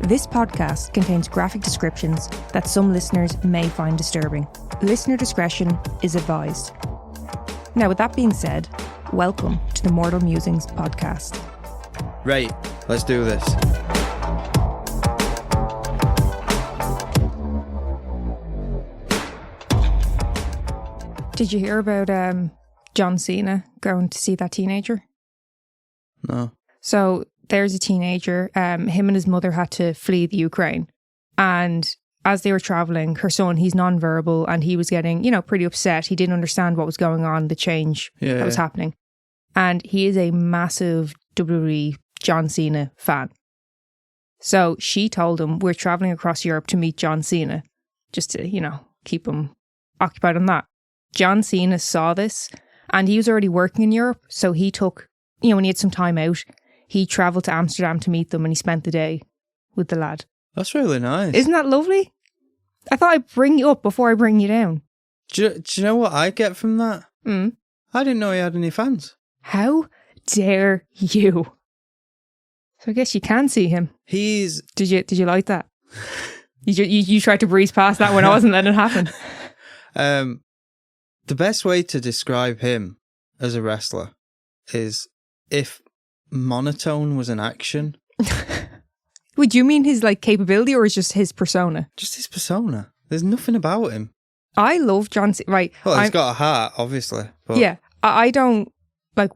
This podcast contains graphic descriptions that some listeners may find disturbing. Listener discretion is advised. Now, with that being said, welcome to the Mortal Musings podcast. Right, let's do this. Did you hear about John Cena going to see that teenager? No. So there's a teenager, him and his mother had to flee the Ukraine. And as they were travelling, her son, he's non-verbal and he was getting, pretty upset. He didn't understand what was going on, the change that was happening. And he is a massive WWE John Cena fan. So she told him, we're travelling across Europe to meet John Cena, just to, keep him occupied on that. John Cena saw this and he was already working in Europe. So he took, when he had some time out, he travelled to Amsterdam to meet them and he spent the day with the lad. That's really nice. Isn't that lovely? I thought I'd bring you up before I bring you down. Do you know what I get from that? Mm. I didn't know he had any fans. How dare you? So I guess you can see him. Did you like that? You tried to breeze past that when I wasn't letting it happen. The best way to describe him as a wrestler is if monotone was an action. Would you mean his capability or is just his persona? Just his persona. There's nothing about him. I love John Cena. Right. Well, he's got a heart, obviously. But yeah. I don't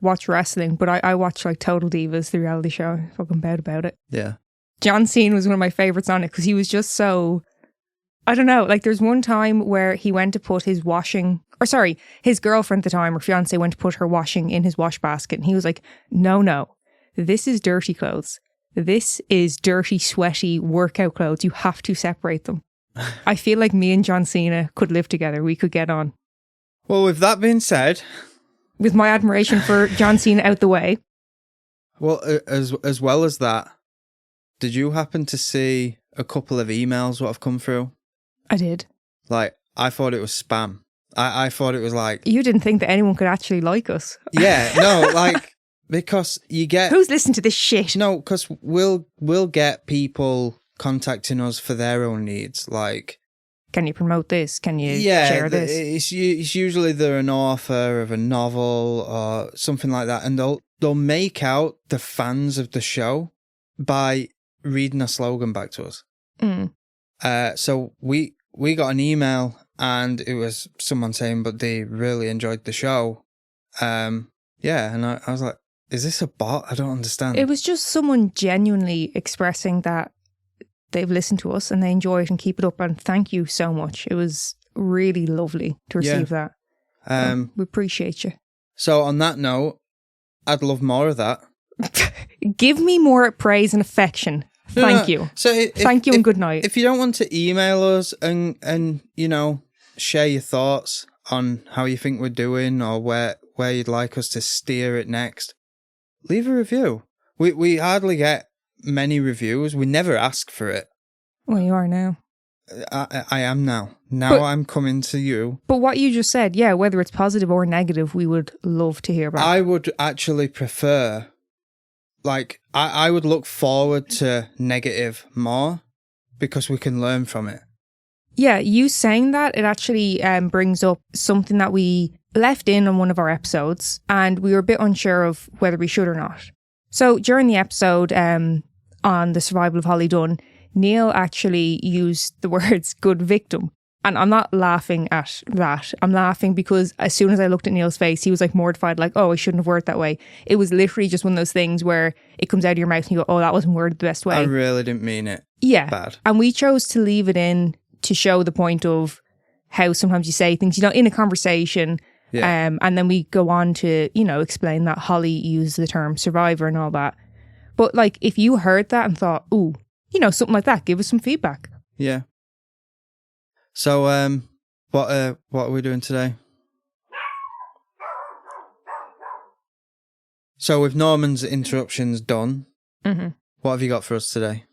watch wrestling, but I watch Total Divas, the reality show. I'm fucking bad about it. Yeah. John Cena was one of my favourites on it because he was just so, I don't know, there's one time where he went to put his his girlfriend at the time, or fiance, went to put her washing in his wash basket. And he was like, no, this is dirty clothes. This is dirty, sweaty workout clothes. You have to separate them. I feel like me and John Cena could live together. We could get on. Well, with that being said, with my admiration for John Cena out the way. Well, as well as that, did you happen to see a couple of emails what have come through? I did. I thought it was spam. I thought it was You didn't think that anyone could actually like us? Yeah, no, because you get... Who's listening to this shit? No, because we'll get people contacting us for their own needs, Can you promote this? Can you share this? It's usually they're an author of a novel or something like that, and they'll make out the fans of the show by reading a slogan back to us. Mm. So we got an email and it was someone saying, but they really enjoyed the show. And I was like, is this a bot? I don't understand. It was just someone genuinely expressing that they've listened to us and they enjoy it and keep it up. And thank you so much. It was really lovely to receive that. We appreciate you. So on that note, I'd love more of that. Give me more praise and affection. Thank you. So thank you and good night. If you don't want to email us and share your thoughts on how you think we're doing or where you'd like us to steer it next, leave a review. We hardly get many reviews. We never ask for it. Well, you are now. I am now. Now I'm coming to you. But what you just said, whether it's positive or negative, we would love to hear about. I would actually prefer, I would look forward to negative more because we can learn from it. Yeah, you saying that, it actually brings up something that we left in on one of our episodes and we were a bit unsure of whether we should or not. So during the episode on the survival of Holly Dunn, Neil actually used the words good victim. And I'm not laughing at that. I'm laughing because as soon as I looked at Neil's face, he was mortified, I shouldn't have worded that way. It was literally just one of those things where it comes out of your mouth and you go, oh, that wasn't worded the best way. I really didn't mean it. Yeah. Bad. And we chose to leave it in to show the point of how sometimes you say things, in a conversation. Yeah. And then we go on to, explain that Holly used the term survivor and all that. But if you heard that and thought, ooh, something like that, give us some feedback. Yeah. So, what are we doing today? So with Norman's interruptions done, what have you got for us today?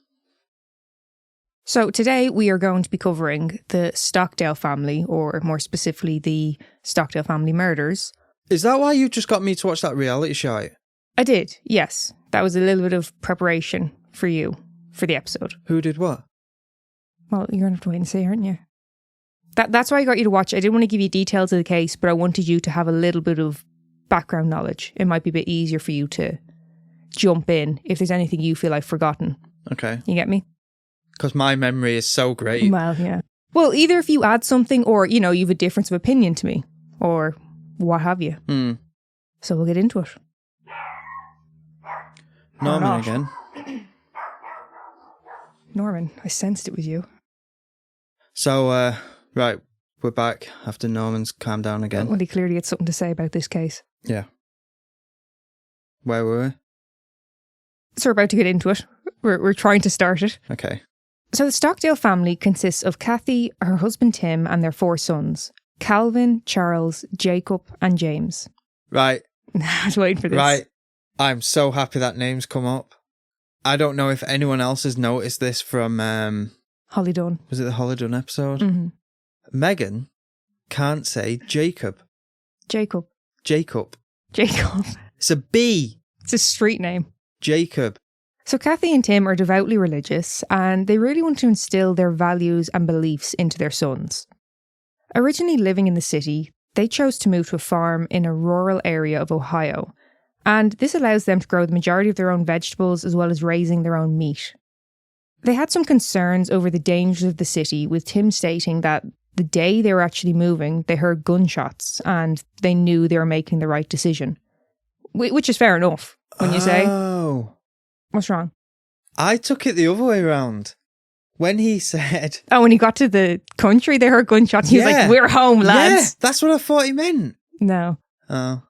So today we are going to be covering the Stockdale family, or more specifically, the Stockdale family murders. Is that why you just got me to watch that reality show? I did, yes. That was a little bit of preparation for you. for the episode. Who did what? Well, you're going to have to wait and see, aren't you? That's why I got you to watch it. I didn't want to give you details of the case, but I wanted you to have a little bit of background knowledge. It might be a bit easier for you to jump in if there's anything you feel I've forgotten. Okay. You get me? Because my memory is so great. Well, yeah. Well, either if you add something or, you know, you have a difference of opinion to me or what have you. So we'll get into it. Norman again. Norman, I sensed it was you. So, right, we're back after Norman's calmed down again. Well, he clearly had something to say about this case. Yeah. Where were we? So we're about to get into it. We're trying to start it. Okay. So the Stockdale family consists of Kathy, her husband Tim, and their 4 sons. Calvin, Charles, Jacob, and James. Right. I was waiting for this. Right. I'm so happy that name's come up. I don't know if anyone else has noticed this from... Holly Dunn. Was it the Holly Dunn episode? Mm-hmm. Megan can't say Jacob. Jacob. Jacob. Jacob. It's a B. It's a street name. Jacob. So Kathy and Tim are devoutly religious and they really want to instill their values and beliefs into their sons. Originally living in the city, they chose to move to a farm in a rural area of Ohio, and this allows them to grow the majority of their own vegetables as well as raising their own meat. They had some concerns over the dangers of the city, with Tim stating that the day they were actually moving, they heard gunshots and they knew they were making the right decision. Which is fair enough, when you say. Oh. What's wrong? I took it the other way around. When he said... Oh, when he got to the country, they heard gunshots. He was like, we're home, lads. Yeah, that's what I thought he meant. No. Oh.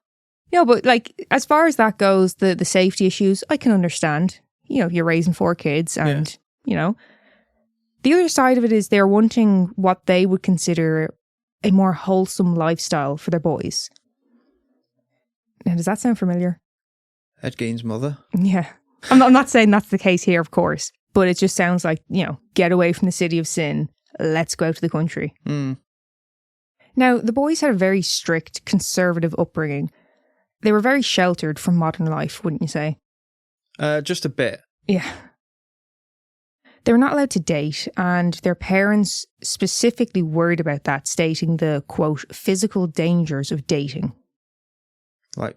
No, but like, as far as that goes, the safety issues, I can understand. You know, you're raising 4 kids and, you know. The other side of it is they're wanting what they would consider a more wholesome lifestyle for their boys. Now, does that sound familiar? Ed Gein's mother. Yeah. I'm not saying that's the case here, of course, but it just sounds like, you know, get away from the city of sin. Let's go out to the country. Now, the boys had a very strict, conservative upbringing. They were very sheltered from modern life, wouldn't you say? Just a bit. Yeah. They were not allowed to date, and their parents specifically worried about that, stating the, quote, physical dangers of dating. Like,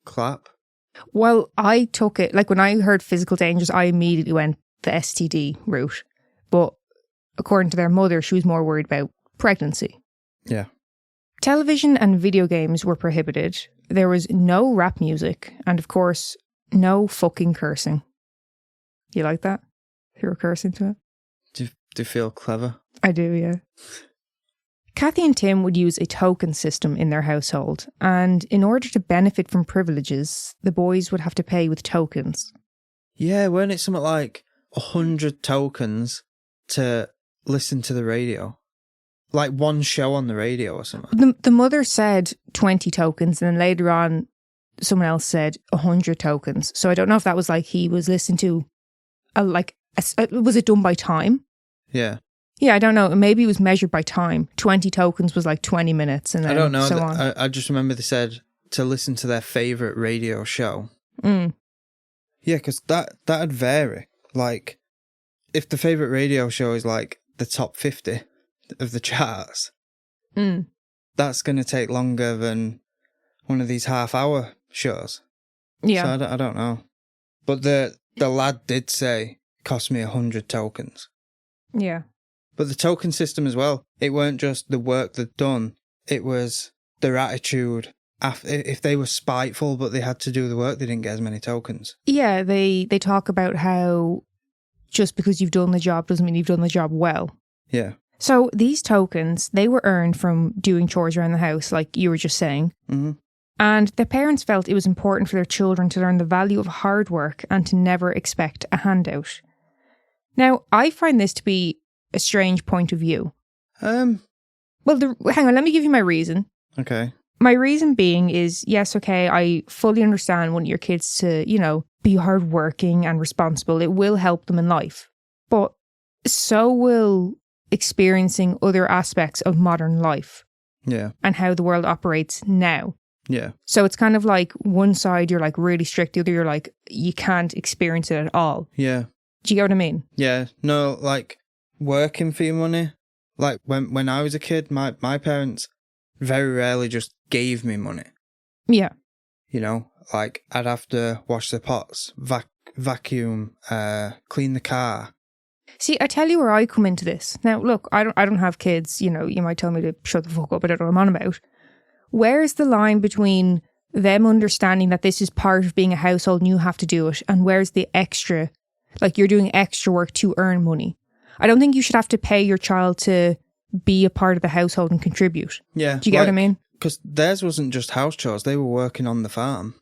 clap? Well, I took it, like when I heard physical dangers, I immediately went the STD route. But according to their mother, she was more worried about pregnancy. Yeah. Television and video games were prohibited. There was no rap music, and of course, no fucking cursing. You like that? You were cursing to it? Do you feel clever? I do, yeah. Kathy and Tim would use a token system in their household, and in order to benefit from privileges, the boys would have to pay with tokens. Yeah, weren't it something like 100 tokens to listen to the radio? Like one show on the radio or something? The mother said 20 tokens, and then later on, someone else said 100 tokens. So I don't know if that was like he was listening to, was it done by time? Yeah. Yeah, I don't know. Maybe it was measured by time. 20 tokens was like 20 minutes and then I don't know. So on. I just remember they said to listen to their favourite radio show. Yeah, because that'd vary. Like, if the favourite radio show is like the top 50 of the charts, that's going to take longer than one of these half-hour shows. Yeah. So I don't know. But the lad did say, cost me 100 tokens. Yeah. But the token system as well, it weren't just the work they'd done, it was their attitude. If they were spiteful but they had to do the work, they didn't get as many tokens. Yeah, they talk about how just because you've done the job doesn't mean you've done the job well. Yeah. So these tokens, they were earned from doing chores around the house, like you were just saying. Mm-hmm. And their parents felt it was important for their children to learn the value of hard work and to never expect a handout. Now, I find this to be a strange point of view. Well, hang on, let me give you my reason. Okay. My reason being is, yes, okay, I fully understand wanting your kids to, you know, be hardworking and responsible. It will help them in life. But so will experiencing other aspects of modern life. Yeah. And how the world operates now. Yeah. So it's kind of like one side you're like really strict, the other you're like, you can't experience it at all. Yeah. Do you get what I mean? Yeah. No, like working for your money. Like when I was a kid, my parents very rarely just gave me money. Yeah. You know, like I'd have to wash the pots, vacuum, clean the car. See, I tell you where I come into this. Now, look, I don't have kids. You know, you might tell me to shut the fuck up. I don't know what I'm on about. Where's the line between them understanding that this is part of being a household and you have to do it, and where's the extra, like you're doing extra work to earn money? I don't think you should have to pay your child to be a part of the household and contribute. Yeah. Do you get what I mean? Because theirs wasn't just house chores. They were working on the farm.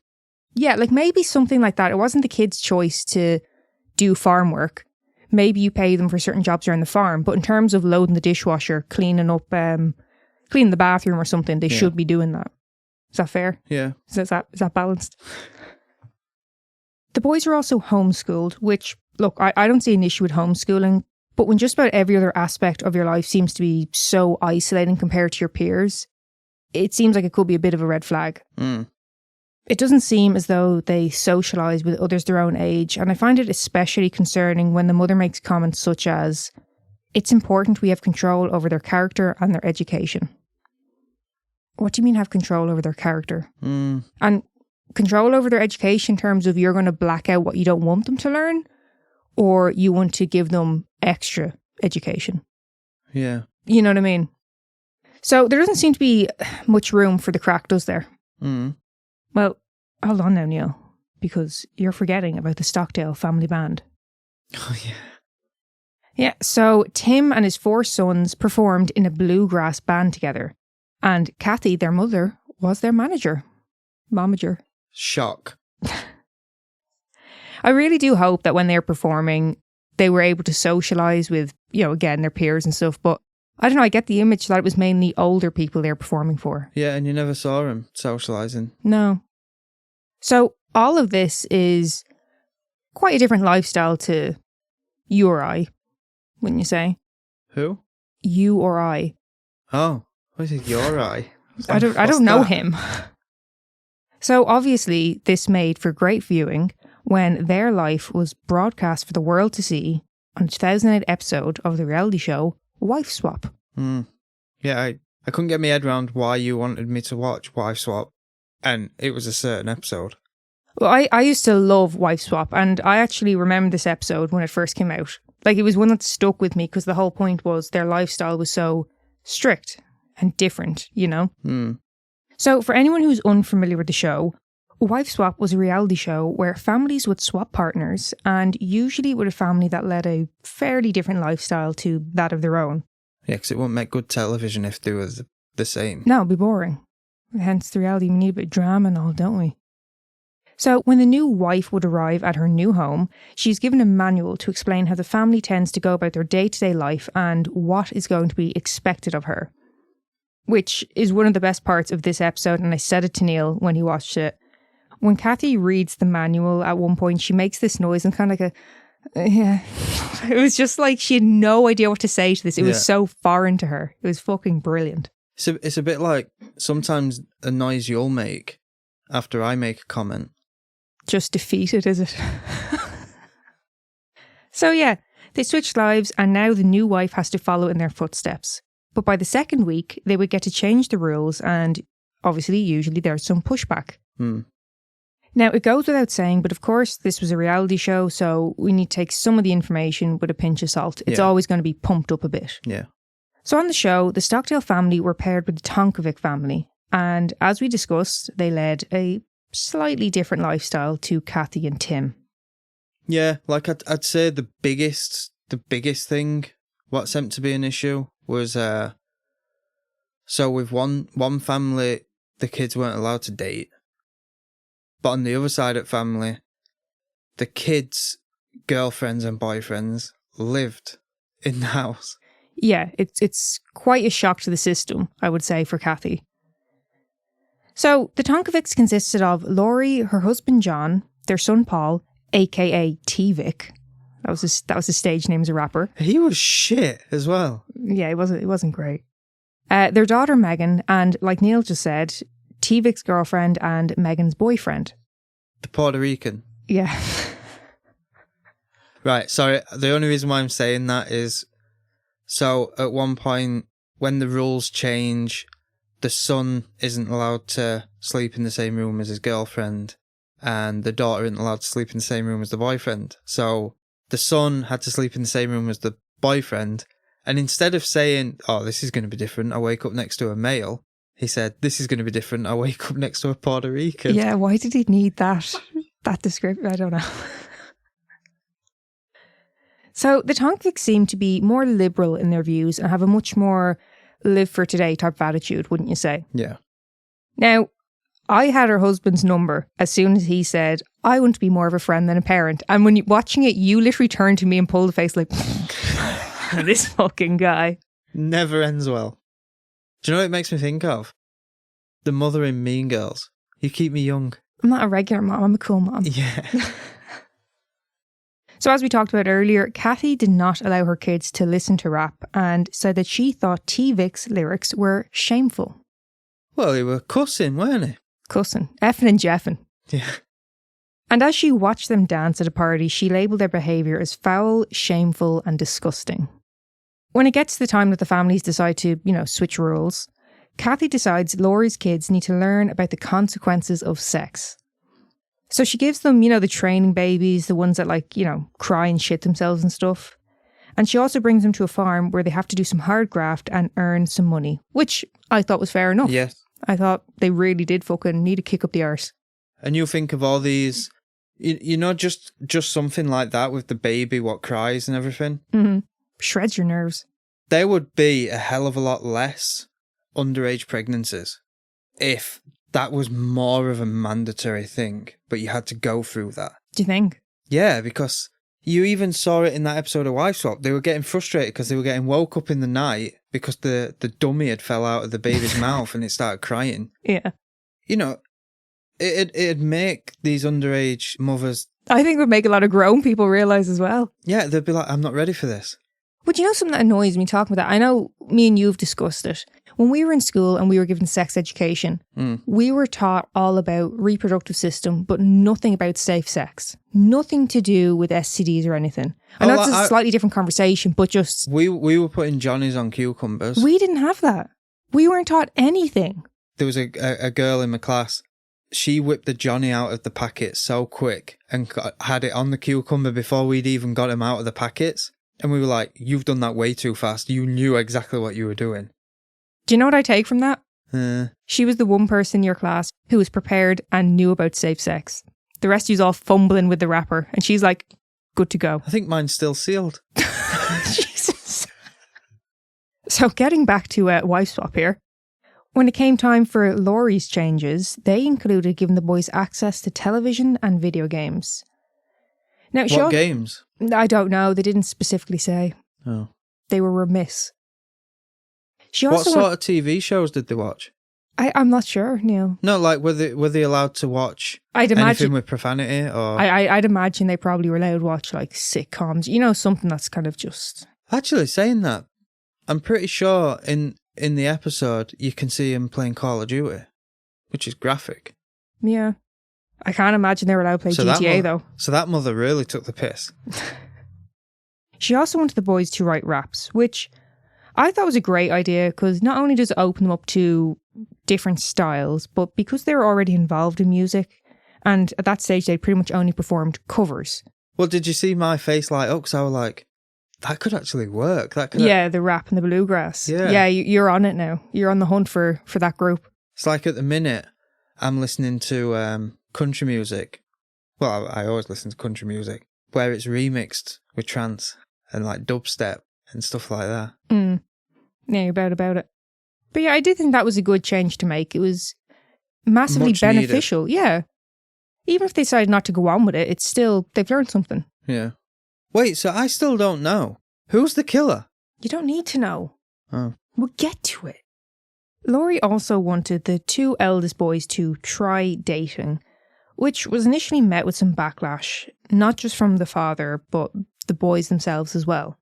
Yeah, like maybe something like that. It wasn't the kid's choice to do farm work. Maybe you pay them for certain jobs around the farm, but in terms of loading the dishwasher, cleaning up, cleaning the bathroom or something, they should be doing that. Is that fair? Yeah. Is that balanced? The boys are also homeschooled, which, look, I don't see an issue with homeschooling, but when just about every other aspect of your life seems to be so isolating compared to your peers, it seems like it could be a bit of a red flag. Mm. It doesn't seem as though they socialise with others their own age, and I find it especially concerning when the mother makes comments such as, "It's important we have control over their character and their education." What do you mean have control over their character? Mm. And control over their education in terms of you're going to black out what you don't want them to learn, or you want to give them extra education? Yeah. You know what I mean? So there doesn't seem to be much room for the crack, does there? Mm. Well, hold on now, Neil, because you're forgetting about the Stockdale family band. Oh, yeah. Yeah, so Tim and his 4 sons performed in a bluegrass band together, and Kathy, their mother, was their manager. Momager. Shock. I really do hope that when they're performing, they were able to socialise with, you know, again, their peers and stuff, but I don't know, I get the image that it was mainly older people they're performing for. Yeah, and you never saw him socialising. No. So all of this is quite a different lifestyle to you or I, wouldn't you say? Who? You or I. Oh, what is it? Your eye? I don't know him. So obviously this made for great viewing when their life was broadcast for the world to see on a 2008 episode of the reality show Wife Swap. Mm. Yeah, I couldn't get my head around why you wanted me to watch Wife Swap, and it was a certain episode. Well, I used to love Wife Swap, and I actually remember this episode when it first came out. Like, it was one that stuck with me because the whole point was their lifestyle was so strict and different, you know? Mm. So for anyone who's unfamiliar with the show, Wife Swap was a reality show where families would swap partners, and usually with a family that led a fairly different lifestyle to that of their own. Yeah, because it wouldn't make good television if they were the same. No, it'd be boring. Hence the reality, we need a bit of drama and all, don't we? So when the new wife would arrive at her new home, she's given a manual to explain how the family tends to go about their day-to-day life and what is going to be expected of her. Which is one of the best parts of this episode, and I said it to Neil when he watched it. When Kathy reads the manual at one point, she makes this noise and kind of like yeah. It was just like she had no idea what to say to this. It was so foreign to her. It was fucking brilliant. It's a bit like sometimes a noise you'll make after I make a comment. Just defeated, is it? So yeah, they switched lives and now the new wife has to follow in their footsteps. But by the second week, they would get to change the rules and obviously, usually there's some pushback. Hmm. Now, it goes without saying, but of course, this was a reality show, so we need to take some of the information with a pinch of salt. It's always going to be pumped up a bit. Yeah. So on the show, the Stockdale family were paired with the Tonkovic family, and as we discussed, they led a slightly different lifestyle to Kathy and Tim. Yeah, like I'd say the biggest thing, what seemed to be an issue, was so with one family, the kids weren't allowed to date. But on the other side of family, the kids' girlfriends and boyfriends lived in the house. Yeah, it's quite a shock to the system, I would say, for Kathy. So the Tonkovics consisted of Laurie, her husband John, their son Paul, a.k.a. T-Vic. That was his stage name as a rapper. He was shit as well. Yeah, it wasn't great. Their daughter Megan, and like Neil just said, T-Vic's girlfriend and Megan's boyfriend. The Puerto Rican. Yeah. Right, sorry. The only reason why I'm saying that is, so at one point, when the rules change, the son isn't allowed to sleep in the same room as his girlfriend, and the daughter isn't allowed to sleep in the same room as the boyfriend. So the son had to sleep in the same room as the boyfriend, and instead of saying, oh, this is going to be different, I wake up next to a male, he said, this is going to be different, I wake up next to a Puerto Rican. Yeah, why did he need that description? I don't know. So the Tonkics seem to be more liberal in their views and have a much more live for today type of attitude, wouldn't you say? Yeah. Now, I had her husband's number as soon as he said, I want to be more of a friend than a parent. And when you watching it, you literally turned to me and pulled the face like, this fucking guy. Never ends well. Do you know what it makes me think of? The mother in Mean Girls. You keep me young. I'm not a regular mom, I'm a cool mom. Yeah. So as we talked about earlier, Kathy did not allow her kids to listen to rap and said that she thought T-Vic's lyrics were shameful. Well, they were cussing, weren't they? Cussing, effing and jeffing. Yeah. And as she watched them dance at a party, she labelled their behaviour as foul, shameful and disgusting. When it gets to the time that the families decide to, switch roles, Kathy decides Laurie's kids need to learn about the consequences of sex. So she gives them, the training babies, the ones that cry and shit themselves and stuff. And she also brings them to a farm where they have to do some hard graft and earn some money, which I thought was fair enough. Yes. I thought they really did fucking need to kick up the arse. And you think of all these, just something like that with the baby, what cries and everything. Mm-hmm. Shreds your nerves. There would be a hell of a lot less underage pregnancies if that was more of a mandatory thing, but you had to go through that. Do you think? Yeah, because you even saw it in that episode of Wife Swap. They were getting frustrated because they were getting woke up in the night because the dummy had fell out of the baby's mouth and it started crying. Yeah. It'd make these underage mothers... I think it would make a lot of grown people realise as well. Yeah, they'd be like, I'm not ready for this. But something that annoys me talking about that? I know me and you have discussed it. When we were in school and we were given sex education, we were taught all about reproductive system, but nothing about safe sex. Nothing to do with STDs or anything. I know it's a slightly different conversation, but just... We were putting Johnnies on cucumbers. We didn't have that. We weren't taught anything. There was a girl in my class. She whipped the Johnny out of the packet so quick and had it on the cucumber before we'd even got him out of the packets. And we were like, you've done that way too fast. You knew exactly what you were doing. Do you know what I take from that? She was the one person in your class who was prepared and knew about safe sex. The rest of you's all fumbling with the wrapper. And she's like, good to go. I think mine's still sealed. Jesus. So getting back to Wife Swap here. When it came time for Laurie's changes, they included giving the boys access to television and video games. Now, what games? I don't know. They didn't specifically say. Oh. They were remiss. What sort of TV shows did they watch? I'm not sure, Neil. No, were they allowed to watch anything with profanity? Or I'd imagine they probably were allowed to watch sitcoms. Something that's kind of just... Actually, saying that, I'm pretty sure in the episode you can see him playing Call of Duty, which is graphic. Yeah. I can't imagine they were allowed to play GTA though. So that mother really took the piss. She also wanted the boys to write raps, which I thought was a great idea because not only does it open them up to different styles, but because they were already involved in music, and at that stage they pretty much only performed covers. Well, did you see my face light up? Because I was like, that could actually work. The rap and the bluegrass. Yeah, you're on it now. You're on the hunt for that group. It's like at the minute, I'm listening to country music. Well, I always listen to country music, where it's remixed with trance and dubstep and stuff like that. Yeah, you're about it. But yeah, I did think that was a good change to make. It was massively much beneficial. needed. Yeah. Even if they decided not to go on with it, it's still, they've learned something. Yeah. Wait, so I still don't know. Who's the killer? You don't need to know. Oh. We'll get to it. Laurie also wanted the two eldest boys to try dating, which was initially met with some backlash, not just from the father, but the boys themselves as well.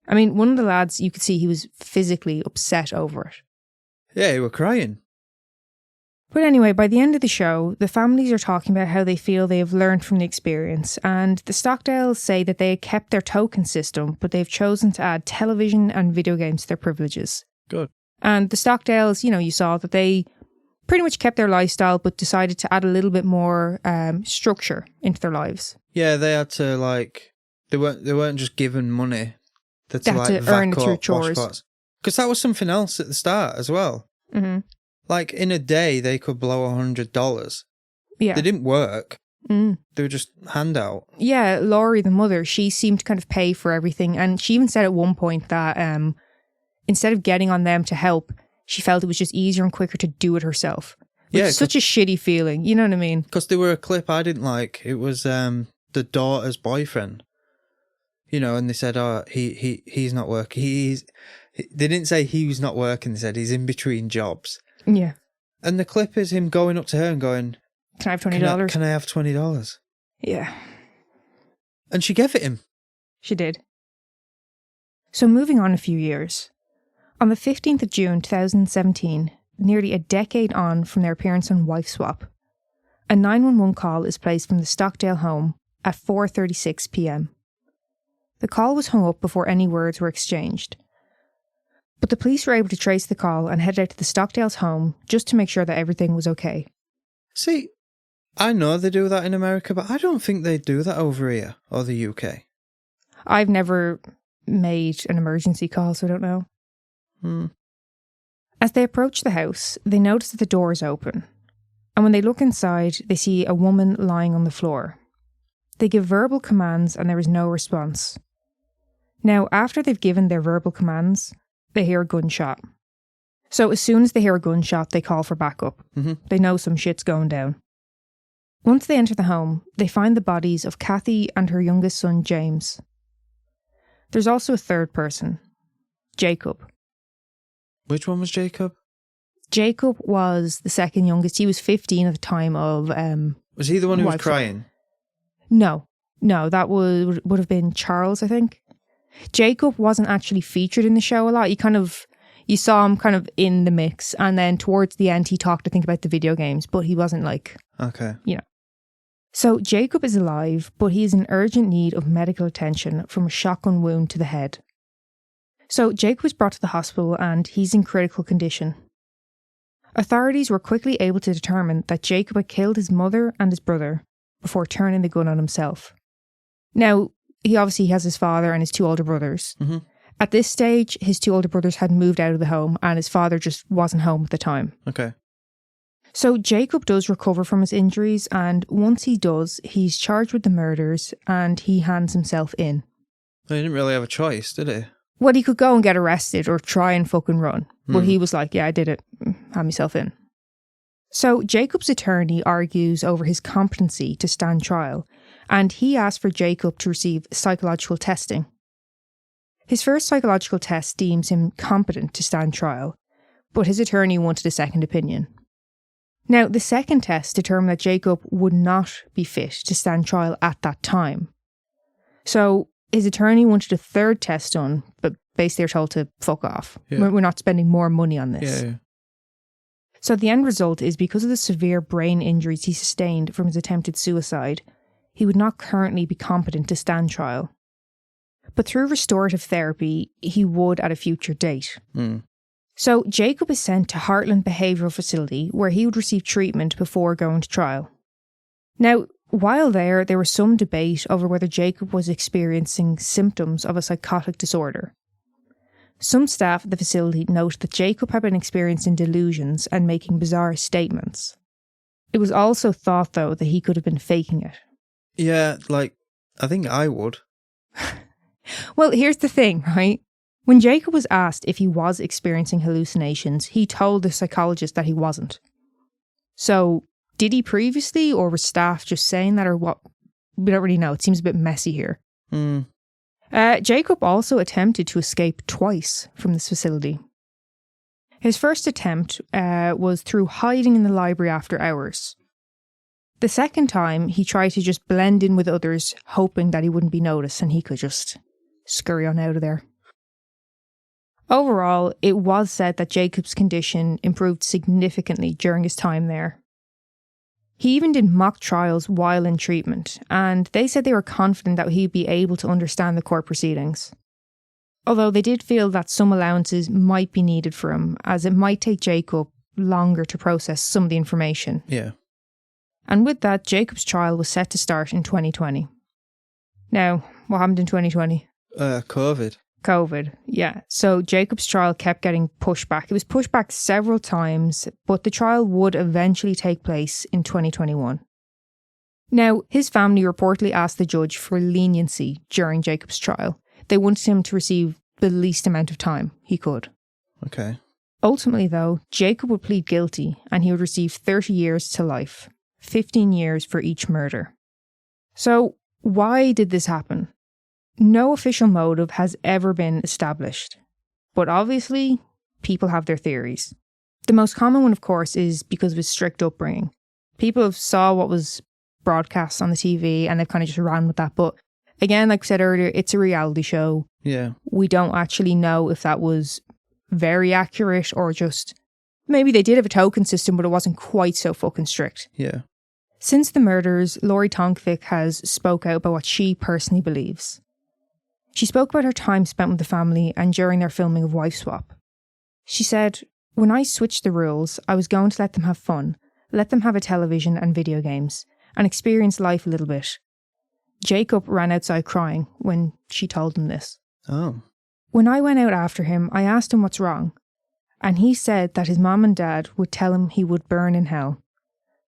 I mean, one of the lads, you could see he was physically upset over it. Yeah, he were crying. But anyway, by the end of the show, the families are talking about how they feel they have learned from the experience, and the Stockdales say that they had kept their token system, but they've chosen to add television and video games to their privileges. Good. And the Stockdales, you saw that they pretty much kept their lifestyle, but decided to add a little bit more structure into their lives. Yeah, they had to, like, they weren't just given money. They had to earn it through chores. Because that was something else at the start as well. Mm-hmm. Like, in a day, they could blow $100. Yeah. They didn't work. Mm. They were just handout. Yeah, Laurie, the mother, she seemed to kind of pay for everything. And she even said at one point that instead of getting on them to help, she felt it was just easier and quicker to do it herself. Which is such a shitty feeling, you know what I mean? Because there were a clip I didn't like. It was the daughter's boyfriend. And they said, oh, he's not working. They didn't say he was not working. They said he's in between jobs. Yeah. And the clip is him going up to her and going, can I have $20? Can I have $20? Yeah. And she gave it him. She did. So moving on a few years. On the 15th of June 2017, nearly a decade on from their appearance on Wife Swap, a 911 call is placed from the Stockdale home at 4:36 p.m. The call was hung up before any words were exchanged. But the police were able to trace the call and head out to the Stockdale's home just to make sure that everything was okay. See, I know they do that in America, but I don't think they do that over here or the UK. I've never made an emergency call, so I don't know. As they approach the house, they notice that the door is open. And when they look inside, they see a woman lying on the floor. They give verbal commands and there is no response. Now, after they've given their verbal commands, they hear a gunshot. So as soon as they hear a gunshot, they call for backup. Mm-hmm. They know some shit's going down. Once they enter the home, they find the bodies of Kathy and her youngest son, James. There's also a third person, Jacob. Which one was Jacob? Jacob was the second youngest. He was 15 at the time of... was he the one who was crying? No, that would have been Charles, I think. Jacob wasn't actually featured in the show a lot. You saw him kind of in the mix, and then towards the end he talked, I think, about the video games, but he wasn't like... Okay. So Jacob is alive, but he is in urgent need of medical attention from a shotgun wound to the head. So Jacob was brought to the hospital and he's in critical condition. Authorities were quickly able to determine that Jacob had killed his mother and his brother before turning the gun on himself. Now, he obviously has his father and his two older brothers. Mm-hmm. At this stage, his two older brothers had moved out of the home and his father just wasn't home at the time. Okay. So Jacob does recover from his injuries, and once he does, he's charged with the murders and he hands himself in. He didn't really have a choice, did he? Well, he could go and get arrested or try and fucking run. But he was like, yeah, I did it. Hand myself in. So Jacob's attorney argues over his competency to stand trial, and he asked for Jacob to receive psychological testing. His first psychological test deems him competent to stand trial, but his attorney wanted a second opinion. Now, the second test determined that Jacob would not be fit to stand trial at that time. So his attorney wanted a third test done, but basically they're told to fuck off. Yeah. We're not spending more money on this. Yeah. So the end result is, because of the severe brain injuries he sustained from his attempted suicide, he would not currently be competent to stand trial. But through restorative therapy, he would at a future date. So Jacob is sent to Heartland Behavioural Facility, where he would receive treatment before going to trial. Now, while there was some debate over whether Jacob was experiencing symptoms of a psychotic disorder. Some staff at the facility noted that Jacob had been experiencing delusions and making bizarre statements. It was also thought, though, that he could have been faking it. Yeah, I think I would. Well, here's the thing, right? When Jacob was asked if he was experiencing hallucinations, he told the psychologist that he wasn't. So, did he previously, or was staff just saying that, or what? We don't really know. It seems a bit messy here. Jacob also attempted to escape twice from this facility. His first attempt was through hiding in the library after hours. The second time, he tried to just blend in with others, hoping that he wouldn't be noticed and he could just scurry on out of there. Overall, it was said that Jacob's condition improved significantly during his time there. He even did mock trials while in treatment, and they said they were confident that he'd be able to understand the court proceedings. Although they did feel that some allowances might be needed for him, as it might take Jacob longer to process some of the information. Yeah. And with that, Jacob's trial was set to start in 2020. Now, what happened in 2020? COVID, yeah. So Jacob's trial kept getting pushed back. It was pushed back several times, but the trial would eventually take place in 2021. Now, his family reportedly asked the judge for leniency during Jacob's trial. They wanted him to receive the least amount of time he could. Okay. Ultimately, though, Jacob would plead guilty and he would receive 30 years to life, 15 years for each murder. So, why did this happen? No official motive has ever been established, but obviously, people have their theories. The most common one, of course, is because of his strict upbringing. People have saw what was broadcast on the TV and they've kind of just ran with that. But again, like I said earlier, it's a reality show. Yeah. We don't actually know if that was very accurate or just maybe they did have a token system, but it wasn't quite so fucking strict. Yeah. Since the murders, Laurie Tonkvik has spoke out about what she personally believes. She spoke about her time spent with the family and during their filming of Wife Swap. She said, "When I switched the rules, I was going to let them have fun, let them have a television and video games, and experience life a little bit." Jacob ran outside crying when she told him this. Oh. "When I went out after him, I asked him what's wrong, and he said that his mum and dad would tell him he would burn in hell.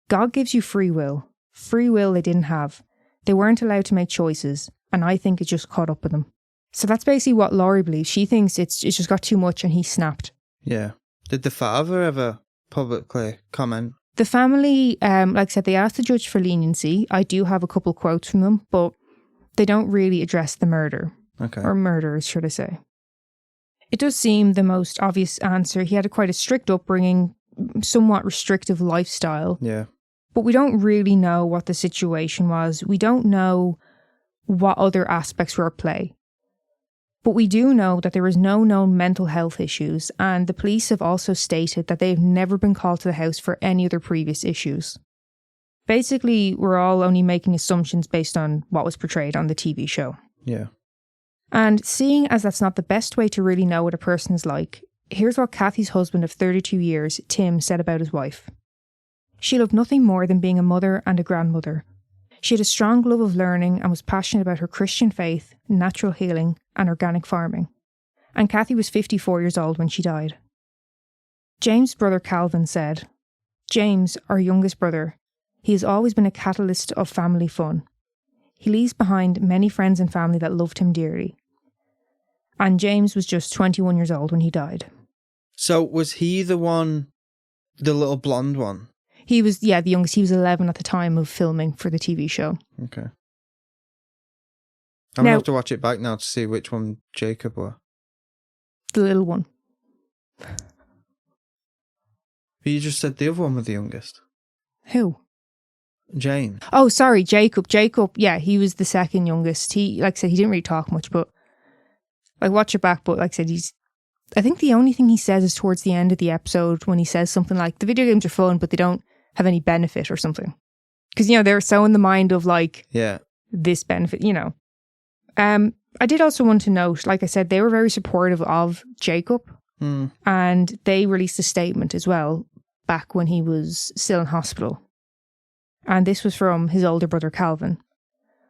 God gives you free will. Free will they didn't have. They weren't allowed to make choices, and I think it just caught up with them." So that's basically what Laurie believes. She thinks it's just got too much and he snapped. Yeah. Did the father ever publicly comment? The family, like I said, they asked the judge for leniency. I do have a couple quotes from them, but they don't really address the murder. Okay. Or murders, should I say. It does seem the most obvious answer. He had quite a strict upbringing, somewhat restrictive lifestyle. Yeah. But we don't really know what the situation was. We don't know what other aspects were at play. But we do know that there is no known mental health issues, and the police have also stated that they've never been called to the house for any other previous issues. Basically, we're all only making assumptions based on what was portrayed on the TV show. Yeah. And seeing as that's not the best way to really know what a person is like, here's what Kathy's husband of 32 years, Tim, said about his wife. "She loved nothing more than being a mother and a grandmother. She had a strong love of learning and was passionate about her Christian faith, natural healing, and organic farming. And Kathy was 54 years old when she died." James' brother Calvin said, "James, our youngest brother, he has always been a catalyst of family fun. He leaves behind many friends and family that loved him dearly." And James was just 21 years old when he died. So was he the little blonde one? He was, the youngest. He was 11 at the time of filming for the TV show. Okay. I'm going to have to watch it back now to see which one Jacob were. The little one. But you just said the other one was the youngest. Who? James. Oh, sorry, Jacob. Jacob, yeah, he was the second youngest. He, like I said, he didn't really talk much, but like watch it back. But like I said, I think the only thing he says is towards the end of the episode when he says something like, "The video games are fun, but they don't have any benefit," or something. Because, they're so in the mind of like, yeah, this benefit, I did also want to note, like I said, they were very supportive of Jacob. And they released a statement as well back when he was still in hospital. And this was from his older brother Calvin.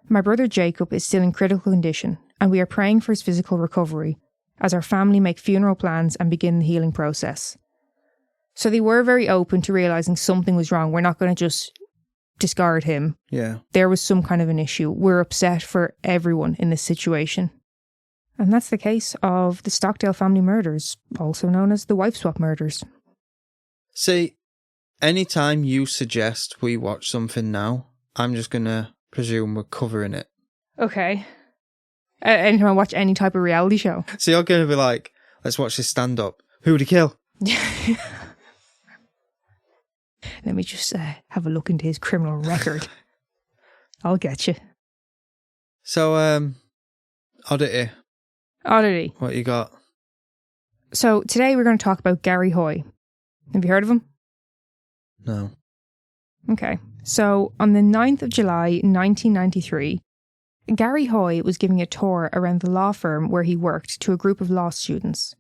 "My brother Jacob is still in critical condition, and we are praying for his physical recovery as our family make funeral plans and begin the healing process." So they were very open to realising something was wrong. We're not going to just discard him. Yeah. There was some kind of an issue. We're upset for everyone in this situation. And that's the case of the Stockdale family murders, also known as the Wife Swap murders. See, anytime you suggest we watch something now, I'm just going to presume we're covering it. Okay. Anytime I watch any type of reality show. So you're going to be like, let's watch this stand-up. Who would he kill? Let me just have a look into his criminal record. I'll get you. So, Oddity. Oddity. What you got? So today we're going to talk about Gary Hoy. Have you heard of him? No. Okay. So on the 9th of July, 1993, Gary Hoy was giving a tour around the law firm where he worked to a group of law students.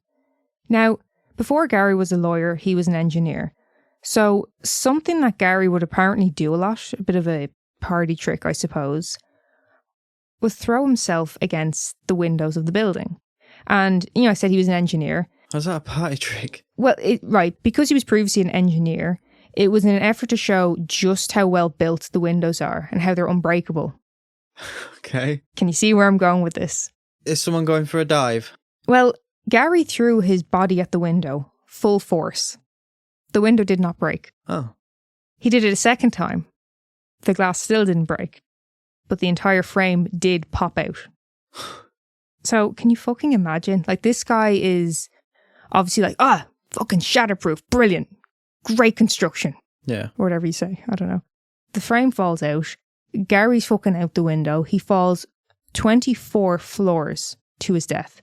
Now, before Gary was a lawyer, he was an engineer. So something that Gary would apparently do a lot, a bit of a party trick, I suppose, was throw himself against the windows of the building. And, I said he was an engineer. Was that a party trick? Well, because he was previously an engineer, it was in an effort to show just how well built the windows are and how they're unbreakable. Okay. Can you see where I'm going with this? Is someone going for a dive? Well, Gary threw his body at the window, full force. The window did not break. Oh. He did it a second time. The glass still didn't break, but the entire frame did pop out. So, can you fucking imagine? Like, this guy is obviously fucking shatterproof, brilliant, great construction. Yeah. Or whatever you say, I don't know. The frame falls out. Gary's fucking out the window. He falls 24 floors to his death.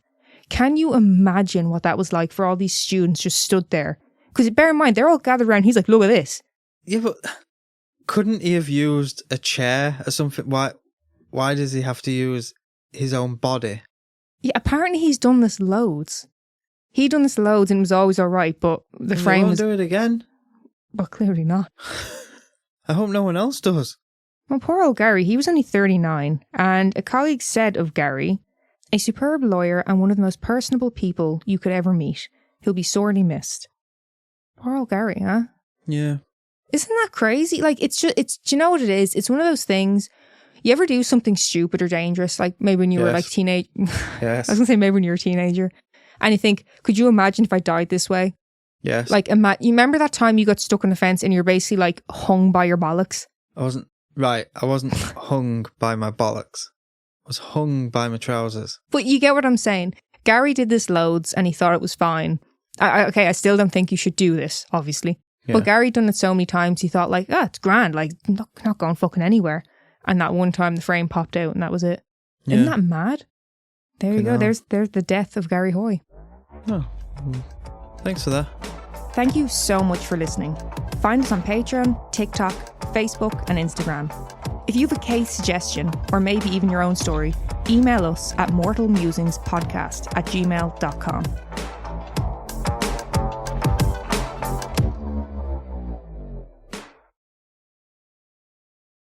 Can you imagine what that was like for all these students just stood there? Because bear in mind, they're all gathered around. He's like, look at this. Yeah, but couldn't he have used a chair or something? Why does he have to use his own body? Yeah, apparently he's done this loads. He done this loads and it was always all right, but the frame was... do it again? Well, clearly not. I hope no one else does. Well, poor old Gary, he was only 39, and a colleague said of Gary, a superb lawyer and one of the most personable people you could ever meet. He'll be sorely missed. Poor old Gary, huh? Yeah. Isn't that crazy? Like, do you know what it is? It's one of those things, you ever do something stupid or dangerous, like maybe when you were like teenage... Yes. I was going to say maybe when you were a teenager, and you think, could you imagine if I died this way? Yes. Like, you remember that time you got stuck on the fence and you're basically like hung by your bollocks? I wasn't hung by my bollocks. I was hung by my trousers. But you get what I'm saying. Gary did this loads and he thought it was fine. I still don't think you should do this, obviously. Yeah. But Gary done it so many times, he thought like, it's grand, like, not going fucking anywhere. And that one time the frame popped out and that was it. Yeah. Isn't that mad? There you go. There's the death of Gary Hoy. Oh, thanks for that. Thank you so much for listening. Find us on Patreon, TikTok, Facebook and Instagram. If you have a case suggestion or maybe even your own story, email us at mortalmusingspodcast@gmail.com.